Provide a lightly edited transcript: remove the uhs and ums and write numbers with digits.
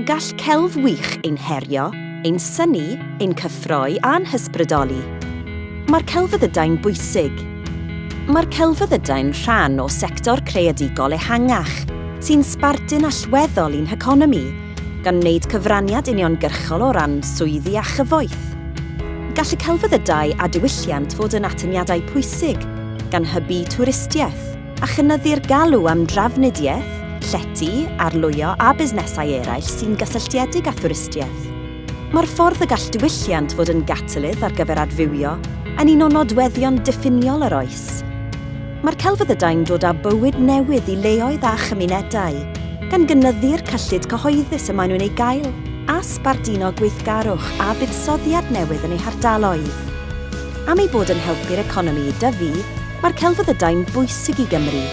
Gall celf wych ein herio, ein syni, ein cyffroi a'n hysbrydoli. Mae'r celfyddydau'n bwysig. Mae'r celfyddydau'n rhan o sector creadigol ehangach sy'n sbardu'n allweddol i'n heconomi gan wneud cyfraniad uniongyrchol o ran swyddi a chyfoeth. Gall y celfyddydau a diwylliant fod yn atyniadau pwysig gan hybu twristiaeth a chynyddu'r galw am drafnidiaeth, llety, arlwyo a busnesau eraill sy'n gysylltiedig â thwristiaeth. Mae'r ffordd y gall diwylliant fod yn gatalydd ar gyfer adfywio yn un o nodweddion diffiniol yr oes. Mae'r celfyddydau'n dod â bywyd newydd i leoedd a chymunedau, gan gynyddu'r cyllid cyhoeddus y maen nhw'n ei gael, a sbarduno gweithgarwch a buddsoddiad newydd yn eu hardaloedd. Am ei bod yn helpu'r economi dyfu, mae'r celfyddydau'n bwysig i Gymru,